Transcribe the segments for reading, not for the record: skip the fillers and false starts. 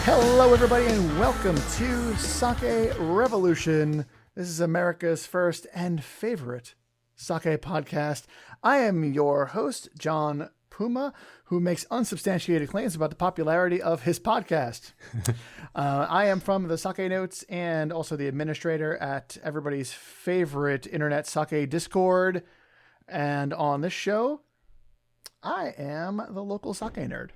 Hello, everybody, and welcome to Sake Revolution. This is America's first and favorite sake podcast. I am your host, John Puma, who makes unsubstantiated claims about the popularity of his podcast. I am from the Sake Notes and also the administrator at everybody's favorite internet sake Discord. And on this show, I am the local sake nerd.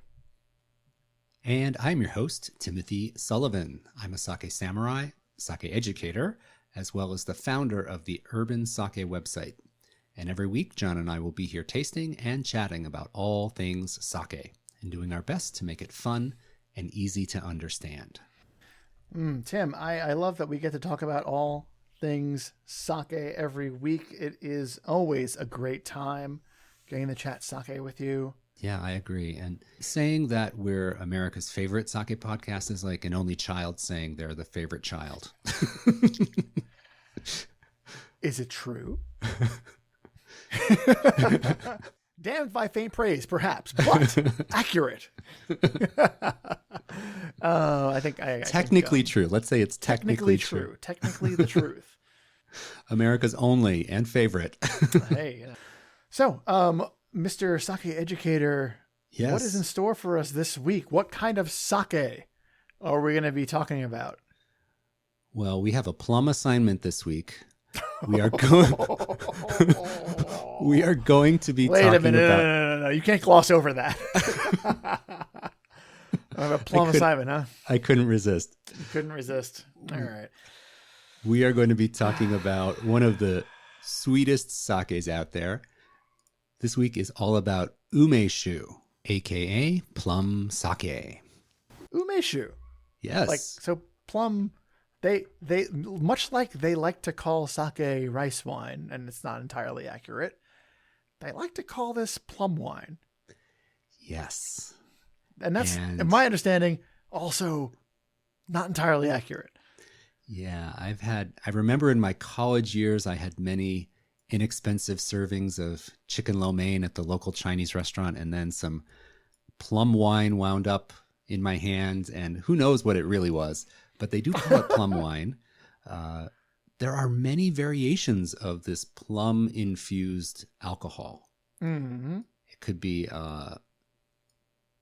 And I'm your host, Timothy Sullivan. I'm a sake samurai, sake educator, as well as the founder of the Urban Sake website. And every week, John and I will be here tasting and chatting about all things sake and doing our best to make it fun and easy to understand. Tim, I love that we get to talk about all things sake every week. It is always a great time getting to chat sake with you. Yeah, I agree. And saying that we're America's favorite sake podcast is like an only child saying they're the favorite child. Is it true? Damned by faint praise, perhaps, but accurate. I think technically true. Let's say it's technically true. Technically the truth. America's only and favorite. Hey, so, Mr. Sake Educator, yes. What is in store for us this week? What kind of sake are we going to be talking about? Well, we have a plum assignment this week. We are going. We are going to be. Wait talking a minute! About... No! You can't gloss over that. I have a plum assignment, huh? I couldn't resist. You couldn't resist. All right. We are going to be talking about one of the sweetest sakes out there. This week is all about Umeshu, a.k.a. plum sake. Umeshu. Yes. So plum, they much like they like to call sake rice wine, and it's not entirely accurate. They like to call this plum wine. Yes. And that's, in my understanding, also not entirely accurate. Yeah, I remember in my college years, I had many inexpensive servings of chicken lo mein at the local Chinese restaurant, and then some plum wine wound up in my hand, and who knows what it really was, but they do call it plum wine. There are many variations of this plum infused alcohol. Mm-hmm. It could be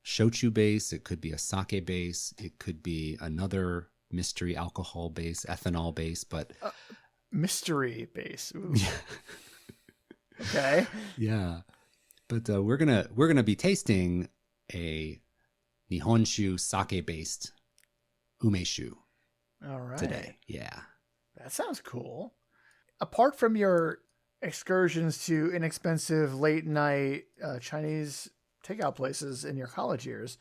shochu base, it could be a sake base, it could be another mystery alcohol base, ethanol base, but mystery base. Ooh. Okay. Yeah. But we're gonna be tasting a Nihonshu sake based Umeshu. All right. Today. Yeah. That sounds cool. Apart from your excursions to inexpensive late night Chinese takeout places in your college years,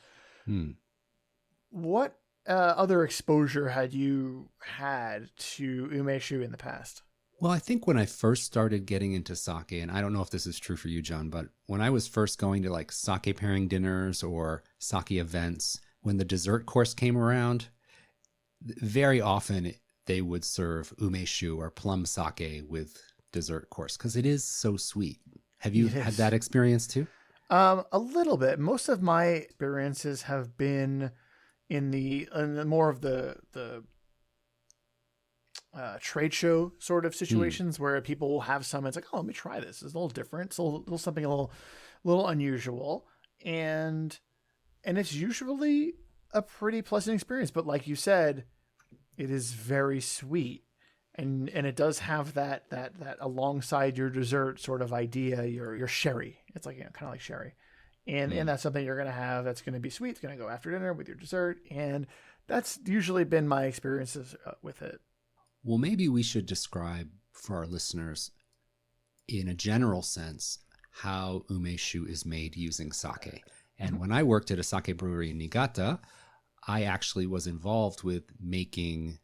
what other exposure had you had to Umeshu in the past? Well, I think when I first started getting into sake, and I don't know if this is true for you, John, but when I was first going to like sake pairing dinners or sake events, when the dessert course came around, very often they would serve Umeshu or plum sake with dessert course because it is so sweet. Have you had that experience too? A little bit. Most of my experiences have been in the more of the trade show sort of situations where people will have some. It's like, oh, let me try this. It's a little different. It's a little something a little unusual, and it's usually a pretty pleasant experience. But like you said, it is very sweet, and it does have that alongside your dessert sort of idea. Your sherry. It's like, kind of like sherry. And that's something you're going to have that's going to be sweet. It's going to go after dinner with your dessert. And that's usually been my experiences with it. Well, maybe we should describe for our listeners in a general sense how Umeshu is made using sake. And when I worked at a sake brewery in Niigata, I actually was involved with making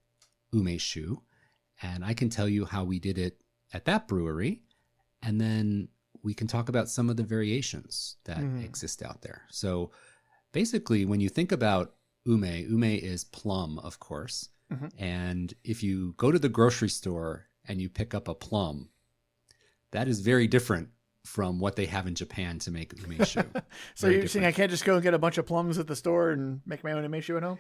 Umeshu. And I can tell you how we did it at that brewery. And then we can talk about some of the variations that exist out there. So basically, when you think about ume is plum, of course. And if you go to the grocery store and you pick up a plum, that is very different from what they have in Japan to make umeshu. So you're saying I can't just go and get a bunch of plums at the store and make my own umeshu at home?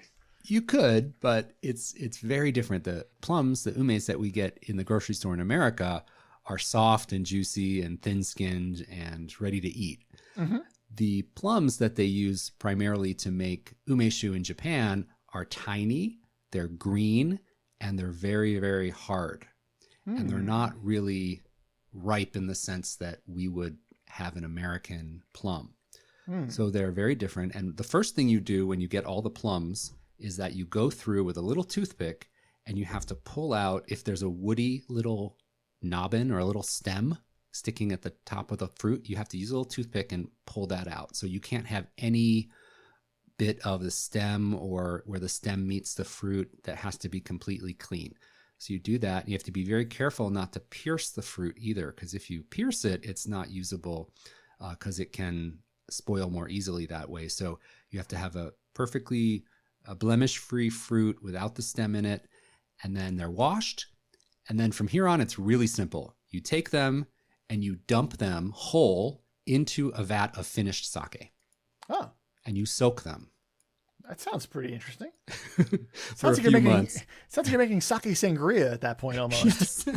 You could, but it's very different. The plums, the umes that we get in the grocery store in America are soft and juicy and thin-skinned and ready to eat. Mm-hmm. The plums that they use primarily to make Umeshu in Japan are tiny, they're green, and they're very, very hard. And they're not really ripe in the sense that we would have an American plum. So they're very different. And the first thing you do when you get all the plums is that you go through with a little toothpick and you have to pull out, if there's a woody little nobbin or a little stem sticking at the top of the fruit, you have to use a little toothpick and pull that out. So you can't have any bit of the stem or where the stem meets the fruit. That has to be completely clean. So you do that. And you have to be very careful not to pierce the fruit either, because if you pierce it, it's not usable because it can spoil more easily that way. So you have to have a perfectly blemish-free fruit without the stem in it, and then they're washed. And then from here on, it's really simple. You take them and you dump them whole into a vat of finished sake. Oh. And you soak them. That sounds pretty interesting. For a few months. Sounds like you're making sake sangria at that point almost.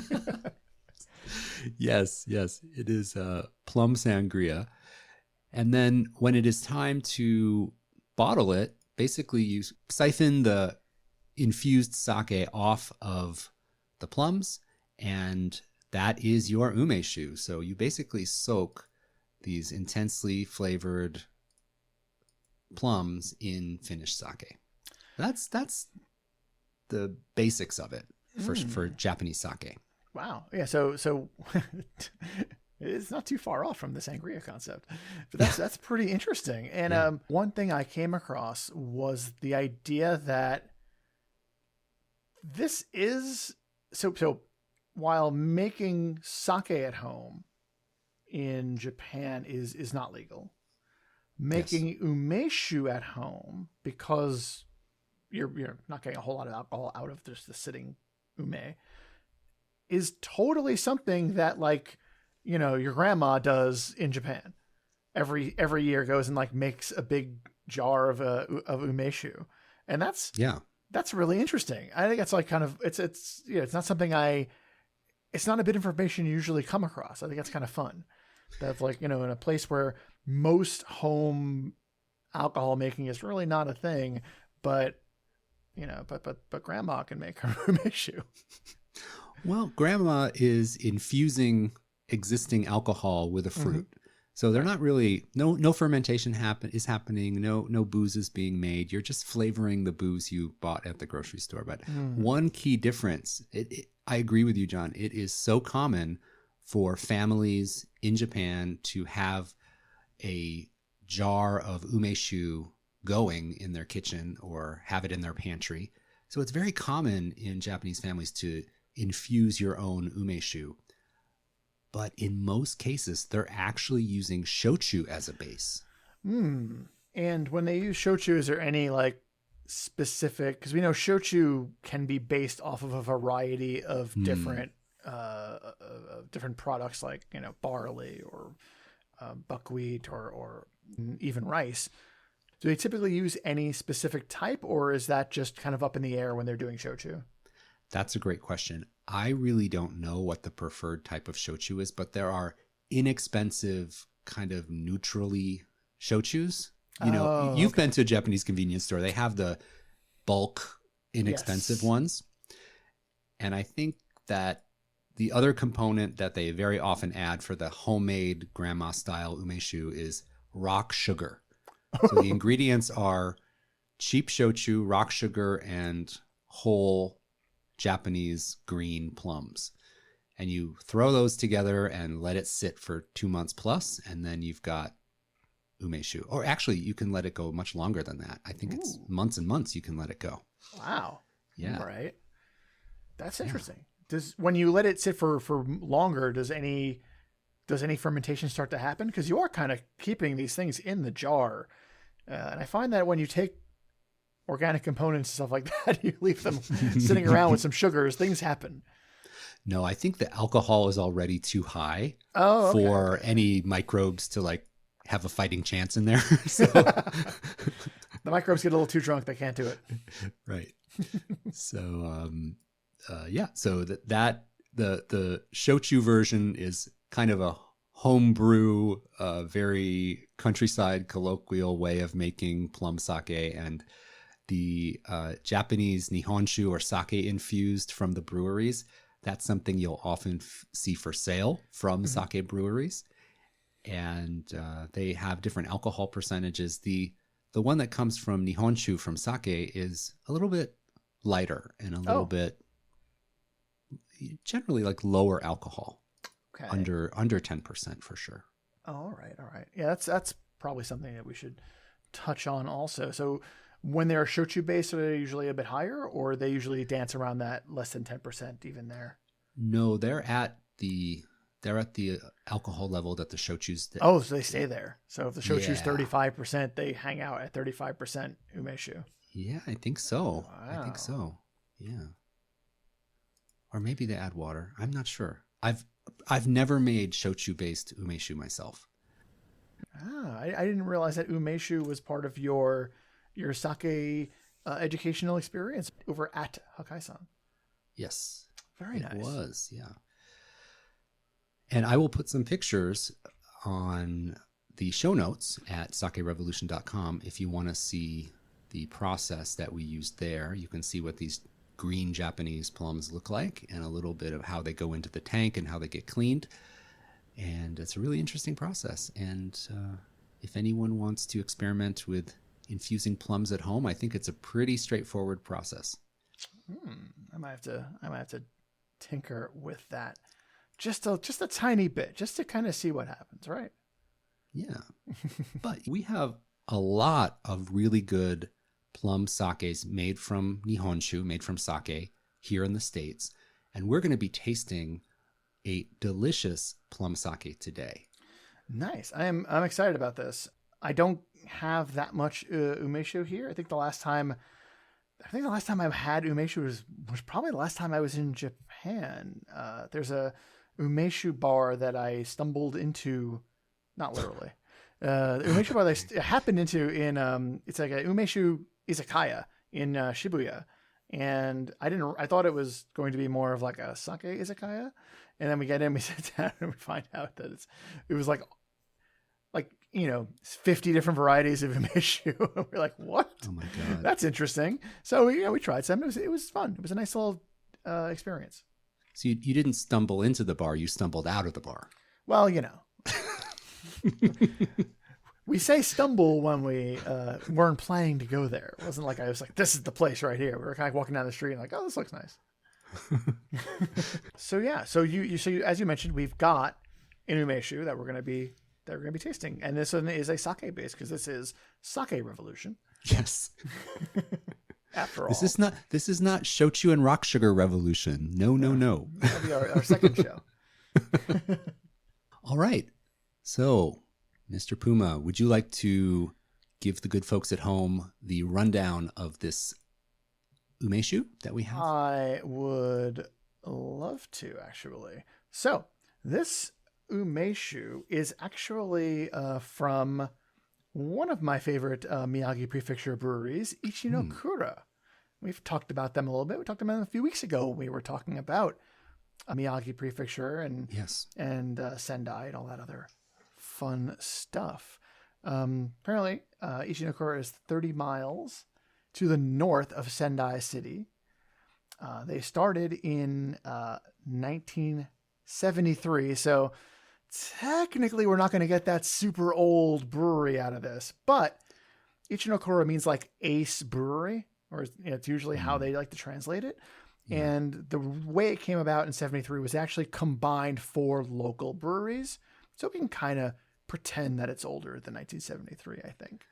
Yes. Yes. It is plum sangria. And then when it is time to bottle it, basically you siphon the infused sake off of the plums, and that is your Ume-shu. So you basically soak these intensely flavored plums in finished sake. That's the basics of it for Japanese sake. Wow. Yeah. So it's not too far off from the sangria concept, but that's pretty interesting. And one thing I came across was the idea that this is so while making sake at home in Japan is not legal, making umeshu at home, because you're not getting a whole lot of alcohol out of just the sitting ume, is totally something that, like, you know, your grandma does in Japan. Every year goes and like makes a big jar of umeshu, and that's really interesting. I think that's like kind of it's not something it's not a bit of information you usually come across. I think that's kind of fun. That's like, you know, in a place where most home alcohol making is really not a thing, but you know, but grandma can make her umeshu. Well, grandma is infusing existing alcohol with a fruit. So they're not really, no fermentation is happening. No booze is being made. You're just flavoring the booze you bought at the grocery store. But one key difference, I agree with you, John. It is so common for families in Japan to have a jar of umeshu going in their kitchen or have it in their pantry. So it's very common in Japanese families to infuse your own umeshu. But in most cases, they're actually using shochu as a base. And when they use shochu, is there any like specific, because we know shochu can be based off of a variety of different different products, like, you know, barley or buckwheat or even rice. Do they typically use any specific type, or is that just kind of up in the air when they're doing shochu? That's a great question. I really don't know what the preferred type of shochu is, but there are inexpensive kind of neutrally shochus. You know, you've been to a Japanese convenience store. They have the bulk inexpensive ones. And I think that the other component that they very often add for the homemade grandma style umeshu is rock sugar. So the ingredients are cheap shochu, rock sugar, and whole Japanese green plums. And you throw those together and let it sit for 2 months plus, and then you've got umeshu. Or actually, you can let it go much longer than that. I think it's months and months you can let it go. Wow. Yeah. All right. That's interesting. When you let it sit for longer, does any fermentation start to happen? Because you are kind of keeping these things in the jar. And I find that when you take organic components and stuff like that, you leave them sitting around with some sugars, things happen. No, I think the alcohol is already too high for any microbes to like have a fighting chance in there. So The microbes get a little too drunk. They can't do it. Right. So, so the shochu version is kind of a homebrew, very countryside colloquial way of making plum sake, and the Japanese nihonshu or sake infused from the breweries. That's something you'll often see for sale from sake breweries, and they have different alcohol percentages. The one that comes from nihonshu from sake is a little bit lighter and a little bit generally like lower alcohol. Okay. Under 10% for sure. Oh, all right. Yeah, that's probably something that we should touch on also. So when they're shochu based, are they usually a bit higher, or they usually dance around that less than 10% even there? No, they're at the alcohol level that the shochus. Oh, so they stay there. So if the shochu's 35%, they hang out at 35% umeshu. Yeah, I think so. Wow. I think so. Yeah. Or maybe they add water. I'm not sure. I've never made shochu based umeshu myself. I didn't realize that umeshu was part of your sake educational experience over at Hakai-san. Yes. Very nice. It was, yeah. And I will put some pictures on the show notes at sakerevolution.com if you want to see the process that we used there. You can see what these green Japanese plums look like and a little bit of how they go into the tank and how they get cleaned. And it's a really interesting process. And if anyone wants to experiment with infusing plums at home, I think it's a pretty straightforward process. I might have to tinker with that just a tiny bit, just to kind of see what happens, right? Yeah. But we have a lot of really good plum sakes made from nihonshu, made from sake here in the States. And we're going to be tasting a delicious plum sake today. Nice. I'm excited about this. I don't have that much umeshu here. I think the last time I've had umeshu was probably the last time I was in Japan. There's a umeshu bar that I stumbled into, not literally. The umeshu bar that I happened into in it's like a umeshu izakaya in Shibuya, and I thought it was going to be more of like a sake izakaya, and then we get in, we sit down, and we find out that it was like 50 different varieties of umeshu. We're like, what? Oh my god, that's interesting. So we tried some. It was fun. It was a nice little experience. So you didn't stumble into the bar; you stumbled out of the bar. Well, we say stumble when we weren't planning to go there. It wasn't like I was like, this is the place right here. We were kind of walking down the street and like, oh, this looks nice. So yeah, so you as you mentioned, we've got an umeshu that we're going to be tasting, and this one is a sake base because this is Sake Revolution. Yes. After all, this is not shochu and rock sugar revolution. No. That'll be our second show. All right. So, Mr. Puma, would you like to give the good folks at home the rundown of this umeshu that we have? I would love to, actually. So, this umeshu is actually from one of my favorite Miyagi Prefecture breweries, Ichinokura. We've talked about them a little bit. We talked about them a few weeks ago. We were talking about Miyagi Prefecture and Sendai and all that other fun stuff. Apparently, Ichinokura is 30 miles to the north of Sendai City. They started in 1973, so technically we're not going to get that super old brewery out of this, but Ichinokura means like ace brewery, or it's usually how they like to translate it. Yeah. And the way it came about in 73 was actually combined 4 local breweries. So we can kind of pretend that it's older than 1973, I think.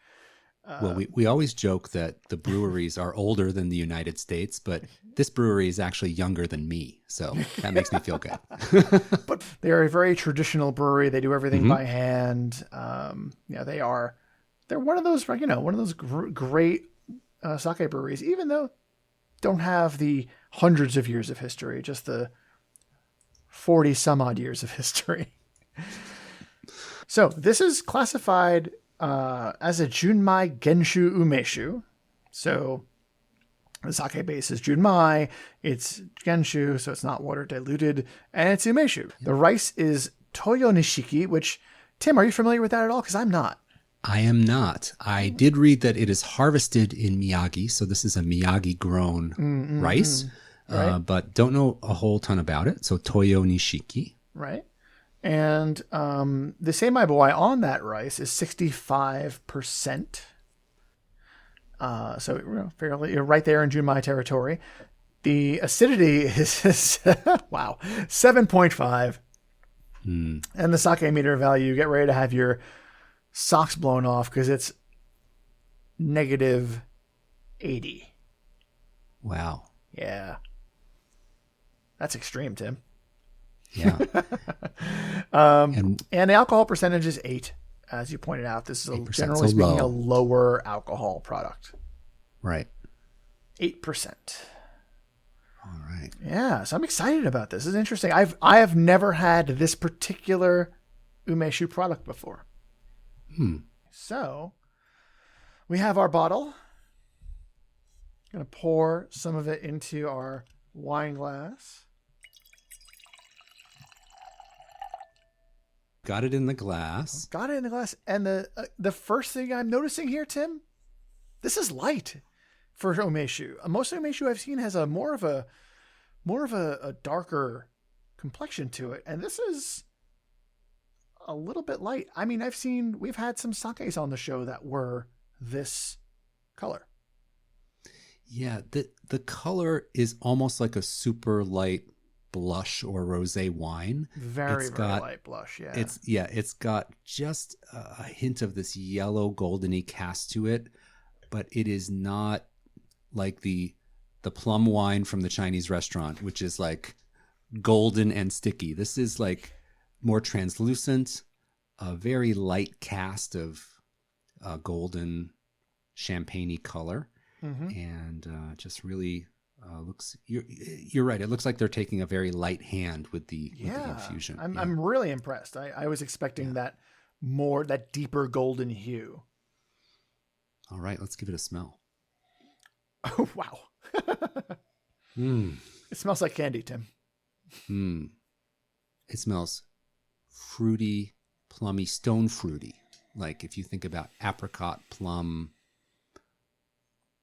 Well, we always joke that the breweries are older than the United States, but this brewery is actually younger than me. So that makes me feel good. But they're a very traditional brewery. They do everything by hand. They're one of those, great sake breweries, even though don't have the hundreds of years of history, just the 40 some odd years of history. So this is classified as a Junmai Genshu Umeshu. So the sake base is Junmai, it's Genshu, so it's not water diluted, and it's Umeshu. The rice is Toyo Nishiki, which, Tim, are you familiar with that at all? Because I'm not. I am not. I did read that it is harvested in Miyagi, so this is a Miyagi-grown rice, Right. but don't know a whole ton about it. So Toyo Nishiki. Right. And the semi boy on that rice is 65%. So fairly right there in Junmai territory. The acidity is wow, 7.5. And the sake meter value, get ready to have your socks blown off because it's -80. Wow. Yeah. That's extreme, Tim. Yeah. And the alcohol percentage is 8. As you pointed out, this is generally so speaking low. a lower alcohol product. Right. 8%. All right. Yeah, so I'm excited about this. This is interesting. I have never had this particular Umeshu product before. So we have our bottle. Going to pour some of it into our wine glass. Got it in the glass. Got it in the glass. And the first thing I'm noticing here, Tim, this is light for Umeshu. Most Umeshu I've seen has a more of a darker complexion to it, and this is a little bit light. I mean, we've had some sakes on the show that were this color. Yeah, the color is almost like a super light blush or rosé wine. Very light blush, yeah. It's got just a hint of this yellow goldeny cast to it, but it is not like the plum wine from the Chinese restaurant, which is like golden and sticky. This is like more translucent, a very light cast of golden champagne-y color, and just really looks. You're right. It looks like they're taking a very light hand with the infusion. I'm really impressed. I was expecting that deeper golden hue. All right, let's give it a smell. Oh wow! It smells like candy, Tim. It smells fruity, plummy, stone fruity. Like if you think about apricot, plum,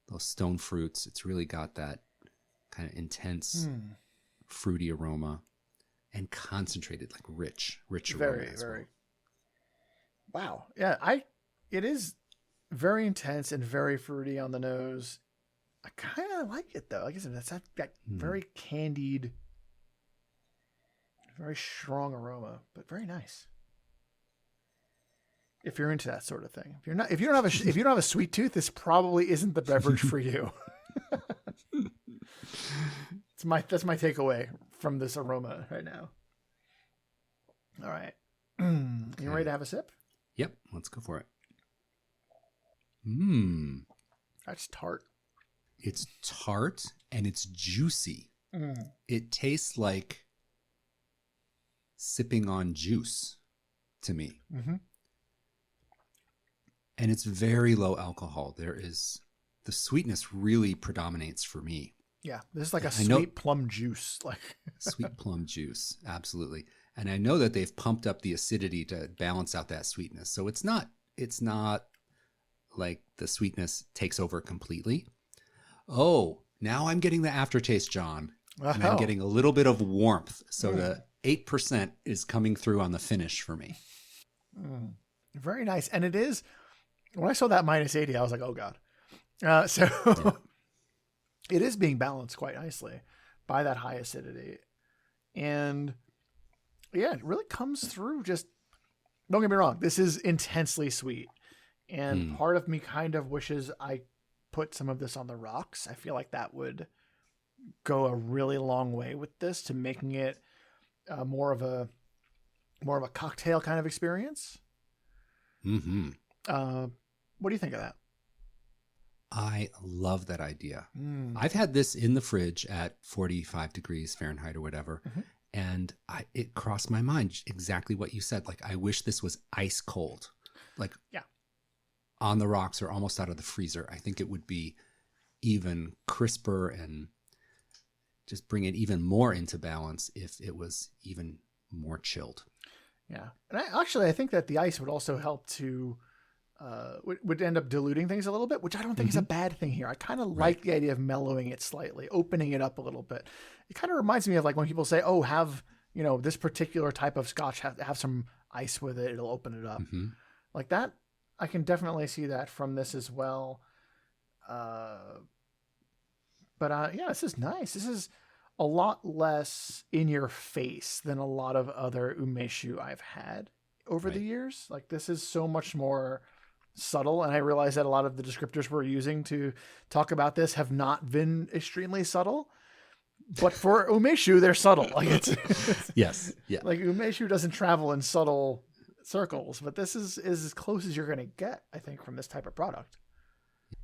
those stone fruits, it's really got that kind of intense fruity aroma and concentrated, like rich aroma. Very. Wow. Yeah, it is very intense and very fruity on the nose. I kind of like it though. Like I said, that's that very candied, very strong aroma, but very nice. If you're into that sort of thing, if you don't have a sweet tooth, this probably isn't the beverage for you. That's my takeaway from this aroma right now. All right, you ready to have a sip? Yep, let's go for it. That's tart. It's tart and it's juicy. It tastes like sipping on juice to me. And it's very low alcohol. The sweetness really predominates for me. Yeah, this is like a sweet plum juice. Sweet plum juice, absolutely. And I know that they've pumped up the acidity to balance out that sweetness. So it's not like the sweetness takes over completely. Oh, now I'm getting the aftertaste, John. And I'm getting a little bit of warmth. So the 8% is coming through on the finish for me. Very nice. And it is, when I saw that -80, I was like, oh God. It is being balanced quite nicely by that high acidity. And yeah, it really comes through. Just don't get me wrong. This is intensely sweet. And part of me kind of wishes I put some of this on the rocks. I feel like that would go a really long way with this to making it more of a cocktail kind of experience. What do you think of that? I love that idea. I've had this in the fridge at 45 degrees Fahrenheit or whatever. And it crossed my mind exactly what you said. Like, I wish this was ice cold. Like, yeah, on the rocks or almost out of the freezer. I think it would be even crisper and just bring it even more into balance if it was even more chilled. Yeah. And I think that the ice would also help to, would end up diluting things a little bit, which I don't think is a bad thing here. I kind of like the idea of mellowing it slightly, opening it up a little bit. It kind of reminds me of like when people say, oh, have, this particular type of scotch, have some ice with it. It'll open it up. Like that. I can definitely see that from this as well. But this is nice. This is a lot less in your face than a lot of other umeshu I've had over the years. Like this is so much more subtle. And I realize that a lot of the descriptors we're using to talk about this have not been extremely subtle, but for umeshu, they're subtle. Like it's yes. Yeah. Like umeshu doesn't travel in subtle circles, but this is as close as you're going to get, I think, from this type of product.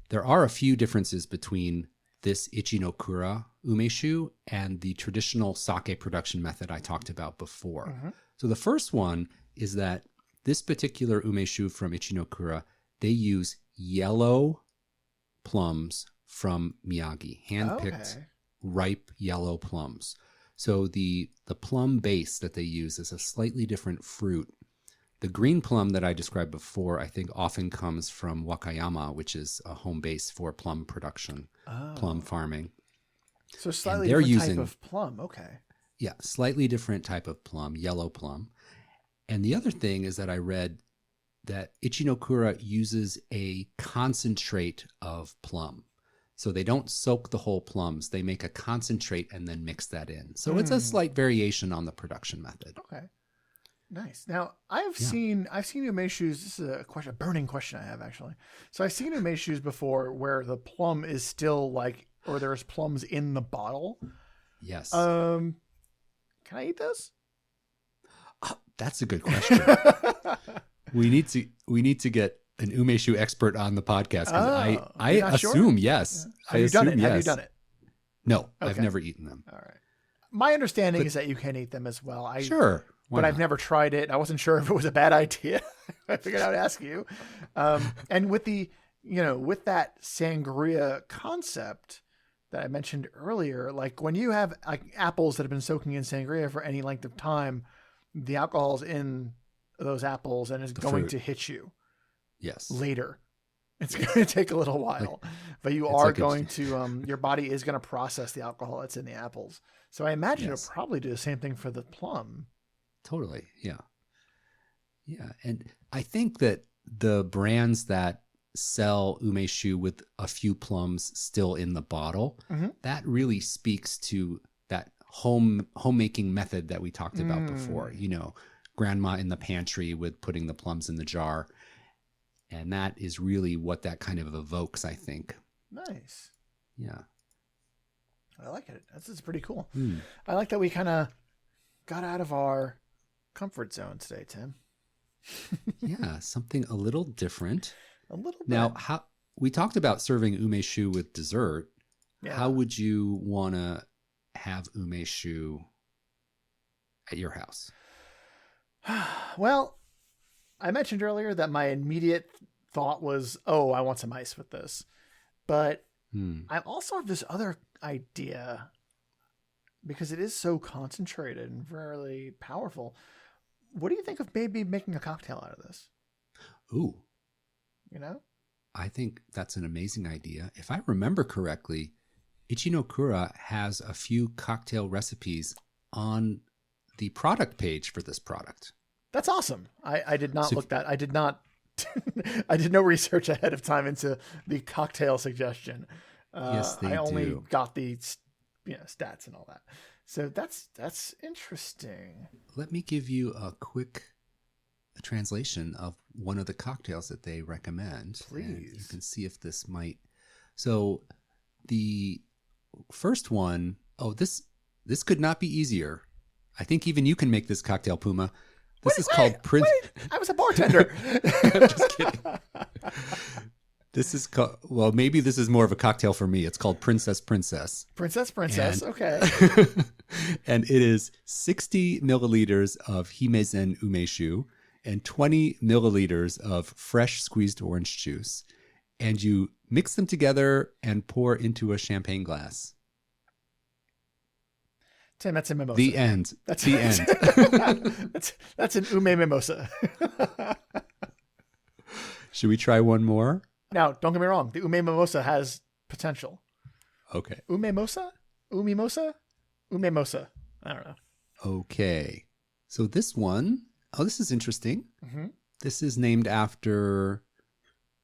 There are a few differences between this Ichinokura umeshu and the traditional sake production method I talked about before. So the first one is that this particular umeshu from Ichinokura, they use yellow plums from Miyagi, hand-picked ripe yellow plums. So the plum base that they use is a slightly different fruit. The green plum that I described before, I think often comes from Wakayama, which is a home base for plum production, plum farming. So slightly different type of plum. Okay. Yeah, slightly different type of plum, yellow plum. And the other thing is that I read that Ichinokura uses a concentrate of plum. So they don't soak the whole plums. They make a concentrate and then mix that in. So it's a slight variation on the production method. Okay. Nice. Now I've seen umeshus. This is a burning question I have actually. So I've seen umeshus before where the plum is still or there's plums in the bottle. Yes. Can I eat those? Oh, that's a good question. we need to get an umeshu expert on the podcast because I assume yes. Yeah. Have you done it? No, okay. I've never eaten them. All right. My understanding is that you can eat them as well. Sure. But I've never tried it. I wasn't sure if it was a bad idea. I figured I would ask you. And with with that sangria concept that I mentioned earlier, like when you have apples that have been soaking in sangria for any length of time, the alcohol's in those apples and is going to hit you. Yes. Later. It's going to take a little while, but you are going to, your body is going to process the alcohol that's in the apples. So I imagine it'll probably do the same thing for the plum. Totally. Yeah. Yeah. And I think that the brands that sell umeshu with a few plums still in the bottle, that really speaks to that homemaking method that we talked about before. Grandma in the pantry with putting the plums in the jar. And that is really what that kind of evokes, I think. Nice. Yeah. I like it. That's pretty cool. I like that we kind of got out of our comfort zone today, Tim. Yeah, something a little different. A little bit. Now, we talked about serving umeshu with dessert. Yeah. How would you want to have umeshu at your house? Well, I mentioned earlier that my immediate thought was, I want some ice with this. But I also have this other idea because it is so concentrated and very powerful. What do you think of maybe making a cocktail out of this? Ooh. I think that's an amazing idea. If I remember correctly, Ichinokura has a few cocktail recipes on the product page for this product. That's awesome. I did not look that. I did not. I did no research ahead of time into the cocktail suggestion. Yes, they do. I only got the stats and all that. So that's interesting. Let me give you a quick translation of one of the cocktails that they recommend. Please. And you can see if this might. So the first one, this could not be easier. I think even you can make this cocktail, Puma. This is called Prince. I was a bartender. I'm just kidding. This is called, maybe this is more of a cocktail for me. It's called Princess. Princess. Okay. And it is 60 milliliters of himezen umeshu and 20 milliliters of fresh squeezed orange juice. And you mix them together and pour into a champagne glass. Tim, that's a mimosa. The end. That's the end. That's an ume mimosa. Should we try one more? Now, don't get me wrong. The ume mimosa has potential. Okay. Umemosa? Umimosa? Umemosa. I don't know. Okay. So this one, this is interesting. Mm-hmm. This is named after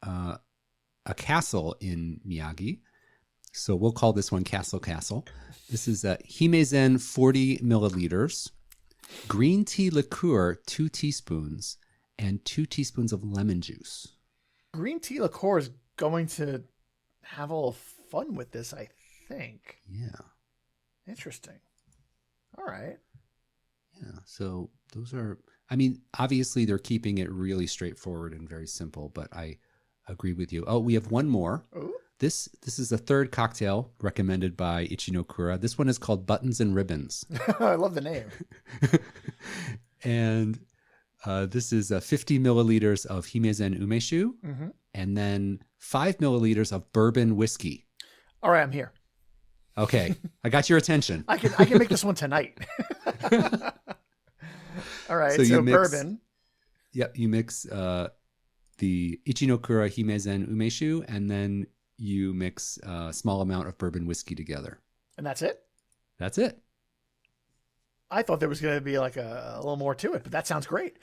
a castle in Miyagi. So we'll call this one Castle. This is Himezen 40 milliliters, green tea liqueur 2 teaspoons, and 2 teaspoons of lemon juice. Green tea liqueur is going to have a little fun with this, I think. Yeah. Interesting. All right. Yeah. So those are, I mean, obviously they're keeping it really straightforward and very simple, but I agree with you. Oh, we have one more. Ooh. This is the third cocktail recommended by Ichinokura. This one is called Buttons and Ribbons. I love the name. And this is 50 milliliters of Himezen Umeshu, and then 5 milliliters of bourbon whiskey. All right, I'm here. Okay, I got your attention. I can make this one tonight. All right, so bourbon. Yep, you mix the Ichinokura Himezen Umeshu, and then you mix a small amount of bourbon whiskey together. And that's it? That's it. I thought there was going to be like a little more to it, but that sounds great.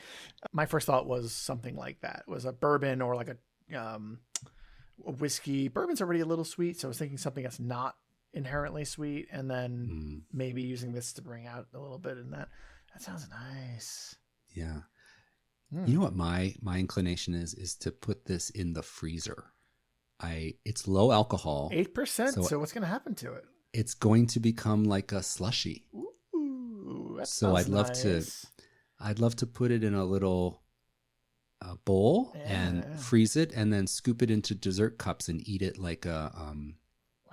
My first thought was something like that. It was a bourbon or like a whiskey. Bourbon's already a little sweet, so I was thinking something that's not inherently sweet, and then maybe using this to bring out a little bit in that. That sounds nice. Yeah. You know what my inclination is to put this in the freezer. It's low alcohol. 8%. So what's going to happen to it? It's going to become like a slushy. Ooh, that so I'd love nice. I'd love to put it in a little bowl and freeze it, and then scoop it into dessert cups and eat it like a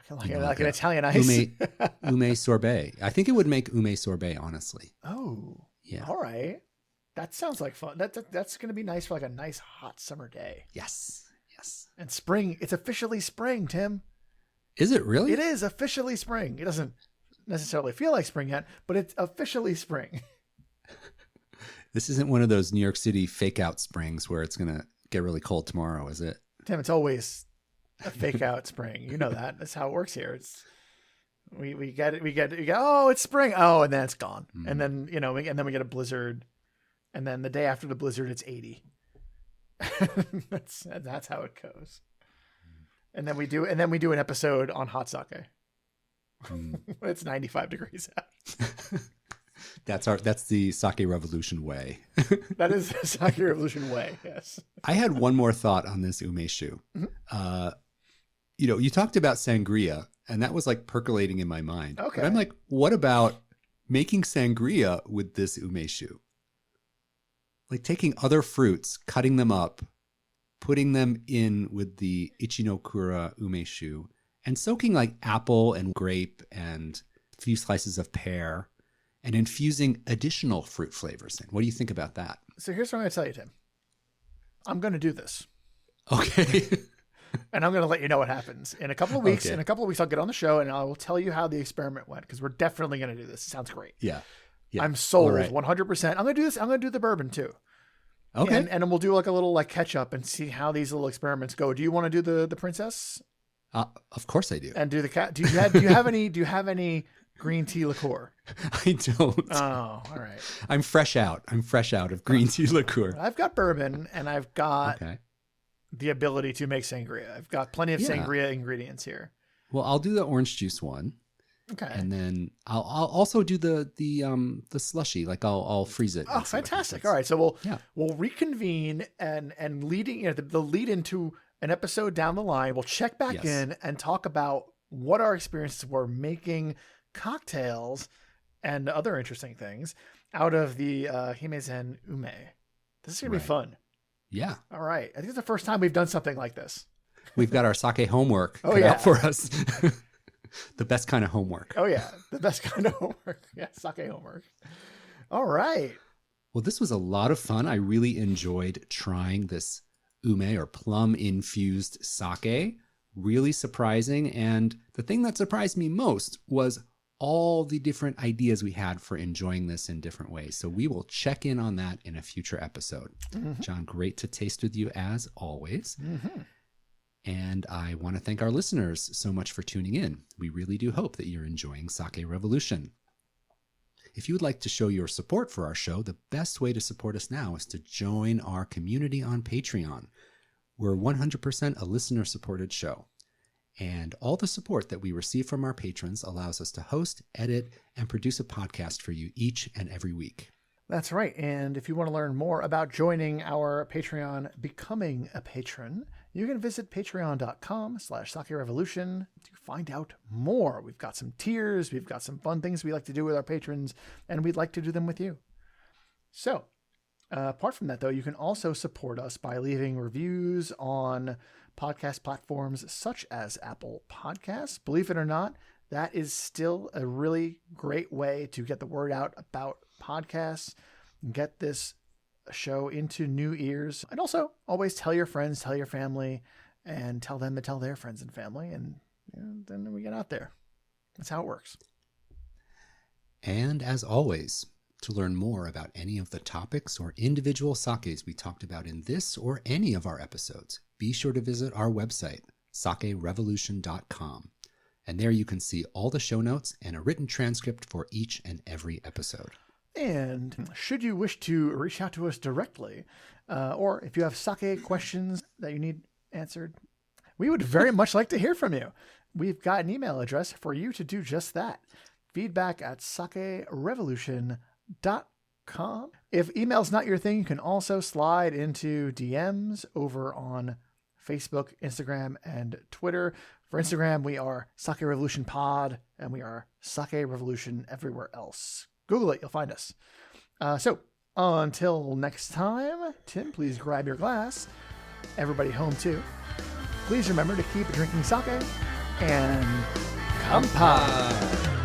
like an Italian ice. Ume sorbet. I think it would make ume sorbet, honestly. Oh, yeah. All right. That sounds like fun. That's going to be nice for like a nice hot summer day. Yes. And spring. It's officially spring, Tim. Is it really? It is officially spring. It doesn't necessarily feel like spring yet, but it's officially spring. This isn't one of those New York City fake out springs where it's going to get really cold tomorrow, is it? Tim, it's always a fake out spring. You know that. That's how it works here. It's we get it. Oh, it's spring. Oh, and then it's gone. And then, and then we get a blizzard. And then the day after the blizzard, it's 80. That's how it goes. And then we do an episode on hot sake. It's 95 degrees out. That's the sake revolution way. That is the sake revolution way. Yes. I had one more thought on this umeshu. You talked about sangria, and that was like percolating in my mind. Okay. But I'm like, what about making sangria with this umeshu? Like taking other fruits, cutting them up, putting them in with the Ichinokura umeshu, and soaking like apple and grape and a few slices of pear, and infusing additional fruit flavors in. What do you think about that? So here's what I'm going to tell you, Tim. I'm going to do this. Okay. And I'm going to let you know what happens. In a couple of weeks, Okay. I'll get on the show and I will tell you how the experiment went, because we're definitely going to do this. It sounds great. Yeah. I'm sold, right. 100%. I'm going to do this. I'm going to do the bourbon too. Okay. And we'll do like a little like catch up and see how these little experiments go. Do you want to do the princess? Of course I do. And do the cat? Do you have any green tea liqueur? I don't. Oh, all right. I'm fresh out of green tea liqueur. I've got bourbon and I've got the ability to make sangria. I've got plenty of sangria ingredients here. Well, I'll do the orange juice one. Okay. And then I'll also do the slushy. Like I'll freeze it. Oh, fantastic! All right, so we'll reconvene and leading the lead into an episode down the line. We'll check back in and talk about what our experiences were making cocktails and other interesting things out of the Himezen Ume. This is gonna be fun. Yeah. All right. I think it's the first time we've done something like this. We've got our sake homework cut out for us. The best kind of homework. Oh, yeah. The best kind of homework. Yeah, sake homework. All right. Well, this was a lot of fun. I really enjoyed trying this ume or plum infused sake. Really surprising. And the thing that surprised me most was all the different ideas we had for enjoying this in different ways. So we will check in on that in a future episode. John, great to taste with you as always. And I want to thank our listeners so much for tuning in. We really do hope that you're enjoying Sake Revolution. If you would like to show your support for our show, the best way to support us now is to join our community on Patreon. We're 100% a listener-supported show. And all the support that we receive from our patrons allows us to host, edit, and produce a podcast for you each and every week. That's right. And if you want to learn more about joining our Patreon, becoming a patron, you can visit patreon.com/sakerevolution to find out more. We've got some tiers. We've got some fun things we like to do with our patrons, and we'd like to do them with you. So apart from that, though, you can also support us by leaving reviews on podcast platforms such as Apple Podcasts. Believe it or not, that is still a really great way to get the word out about podcasts, get this show into new ears, and also always tell your friends, tell your family, and tell them to tell their friends and family, and then we get out there. That's how it works. And as always, to learn more about any of the topics or individual sakes we talked about in this or any of our episodes, be sure to visit our website, sakerevolution.com. And there you can see all the show notes and a written transcript for each and every episode. And should you wish to reach out to us directly, or if you have sake questions that you need answered, we would very much like to hear from you. We've got an email address for you to do just that. feedback@sakerevolution.com. If email's not your thing, you can also slide into DMs over on Facebook, Instagram, and Twitter. For Instagram, we are Sake Revolution Pod, and we are Sake Revolution everywhere else. Google it, you'll find us. So until next time, Tim, please grab your glass. Everybody home too. Please remember to keep drinking sake and kampai.